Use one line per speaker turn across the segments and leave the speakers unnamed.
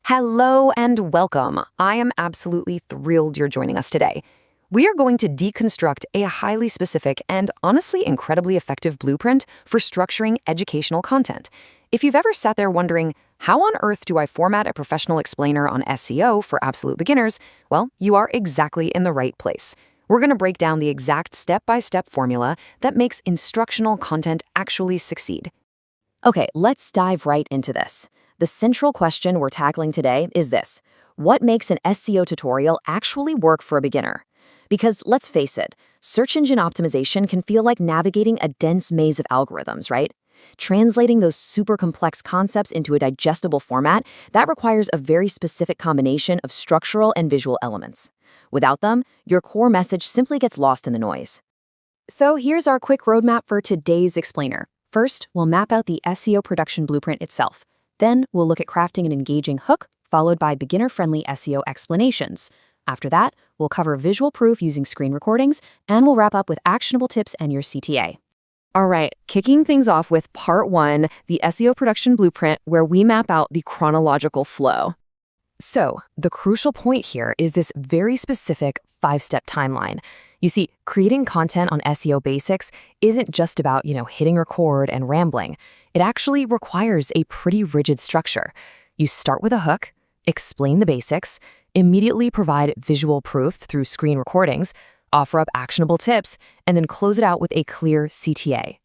Hello and welcome. I am absolutely thrilled you're joining us today. We are going to deconstruct a highly specific and honestly incredibly effective blueprint for structuring educational content. If you've ever sat there wondering, how on earth do I format a professional explainer on SEO for absolute beginners? Well, you are exactly in the right place. We're going to break down the exact step-by-step formula that makes instructional content actually succeed. Okay, let's dive right into this. The central question we're tackling today is this: what makes an SEO tutorial actually work for a beginner? Because let's face it, search engine optimization can feel like navigating a dense maze of algorithms, right? Translating those super complex concepts into a digestible format, that requires a very specific combination of structural and visual elements. Without them, your core message simply gets lost in the noise. So here's our quick roadmap for today's explainer. First, we'll map out the SEO production blueprint itself. Then, we'll look at crafting an engaging hook, followed by beginner-friendly SEO explanations. After that, we'll cover visual proof using screen recordings, and we'll wrap up with actionable tips and your CTA. All right, kicking things off with part 1, the SEO production blueprint, where we map out the chronological flow. So, the crucial point here is this very specific 5-step timeline. You see, creating content on SEO basics isn't just about, hitting record and rambling. It actually requires a pretty rigid structure. You start with a hook, explain the basics, immediately provide visual proof through screen recordings, offer up actionable tips, and then close it out with a clear CTA.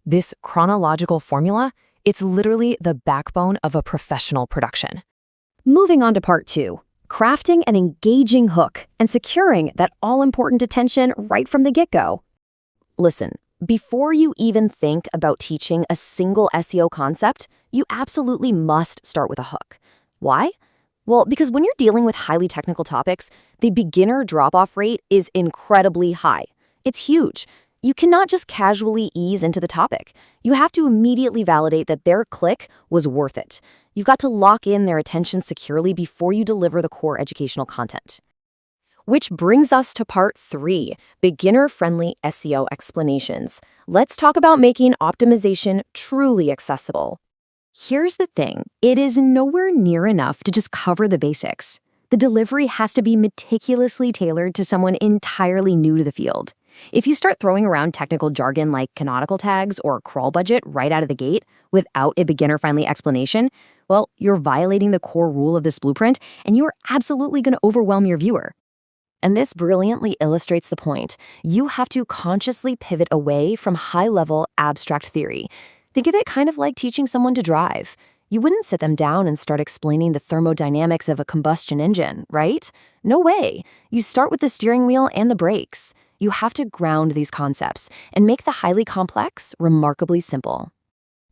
This chronological formula, it's literally the backbone of a professional production. Moving on to part 2. Crafting an engaging hook and securing that all-important attention right from the get-go. Listen, before you even think about teaching a single SEO concept, you absolutely must start with a hook. Why? Well, because when you're dealing with highly technical topics, the beginner drop-off rate is incredibly high. It's huge. You cannot just casually ease into the topic. You have to immediately validate that their click was worth it. You've got to lock in their attention securely before you deliver the core educational content. Which brings us to part 3, beginner-friendly SEO explanations. Let's talk about making optimization truly accessible. Here's the thing, it is nowhere near enough to just cover the basics. The delivery has to be meticulously tailored to someone entirely new to the field. If you start throwing around technical jargon like canonical tags or crawl budget right out of the gate without a beginner-friendly explanation, well, you're violating the core rule of this blueprint, and you're absolutely going to overwhelm your viewer. And this brilliantly illustrates the point. You have to consciously pivot away from high-level abstract theory. Think of it kind of like teaching someone to drive. You wouldn't sit them down and start explaining the thermodynamics of a combustion engine, right? No way. You start with the steering wheel and the brakes. You have to ground these concepts and make the highly complex remarkably simple.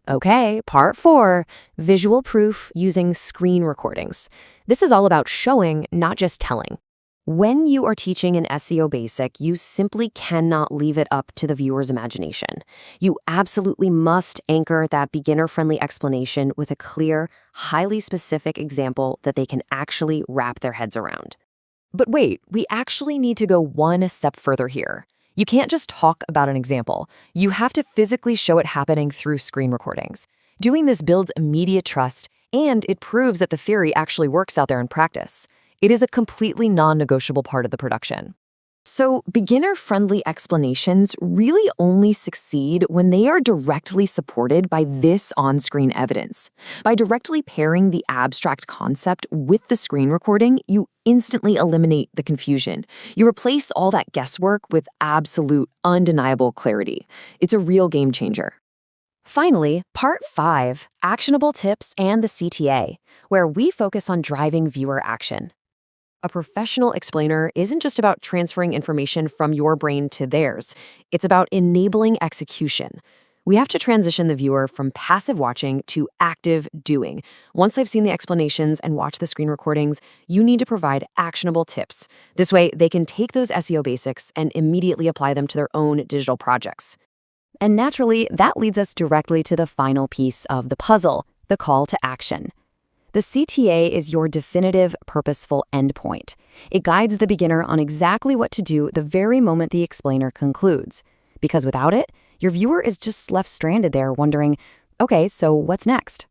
Okay, part 4, visual proof using screen recordings. This is all about showing, not just telling. When you are teaching an SEO basic, you simply cannot leave it up to the viewer's imagination. You absolutely must anchor that beginner-friendly explanation with a clear, highly specific example that they can actually wrap their heads around. But wait, we actually need to go one step further here. You can't just talk about an example. You have to physically show it happening through screen recordings. Doing this builds immediate trust, and it proves that the theory actually works out there in practice. It is a completely non-negotiable part of the production. So, beginner-friendly explanations really only succeed when they are directly supported by this on-screen evidence. By directly pairing the abstract concept with the screen recording, you instantly eliminate the confusion. You replace all that guesswork with absolute, undeniable clarity. It's a real game changer. Finally, part 5, actionable tips and the CTA, where we focus on driving viewer action. A professional explainer isn't just about transferring information from your brain to theirs. It's about enabling execution. We have to transition the viewer from passive watching to active doing. Once they've seen the explanations and watched the screen recordings, you need to provide actionable tips. This way, they can take those SEO basics and immediately apply them to their own digital projects. And naturally, that leads us directly to the final piece of the puzzle, the call to action. The CTA is your definitive, purposeful endpoint. It guides the beginner on exactly what to do the very moment the explainer concludes. Because without it, your viewer is just left stranded there wondering, okay, so what's next?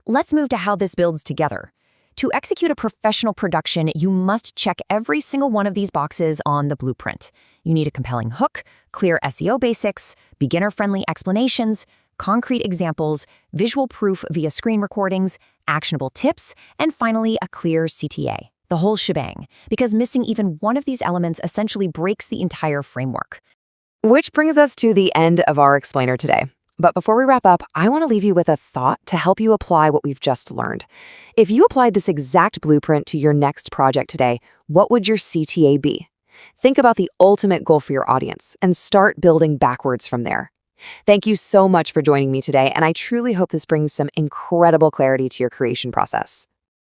Let's move to how this builds together. To execute a professional production, you must check every single one of these boxes on the blueprint. You need a compelling hook, clear SEO basics, beginner-friendly explanations, concrete examples, visual proof via screen recordings, actionable tips, and finally, a clear CTA. The whole shebang, because missing even one of these elements essentially breaks the entire framework. Which brings us to the end of our explainer today. But before we wrap up, I want to leave you with a thought to help you apply what we've just learned. If you applied this exact blueprint to your next project today, what would your CTA be? Think about the ultimate goal for your audience and start building backwards from there. Thank you so much for joining me today, and I truly hope this brings some incredible clarity to your creation process.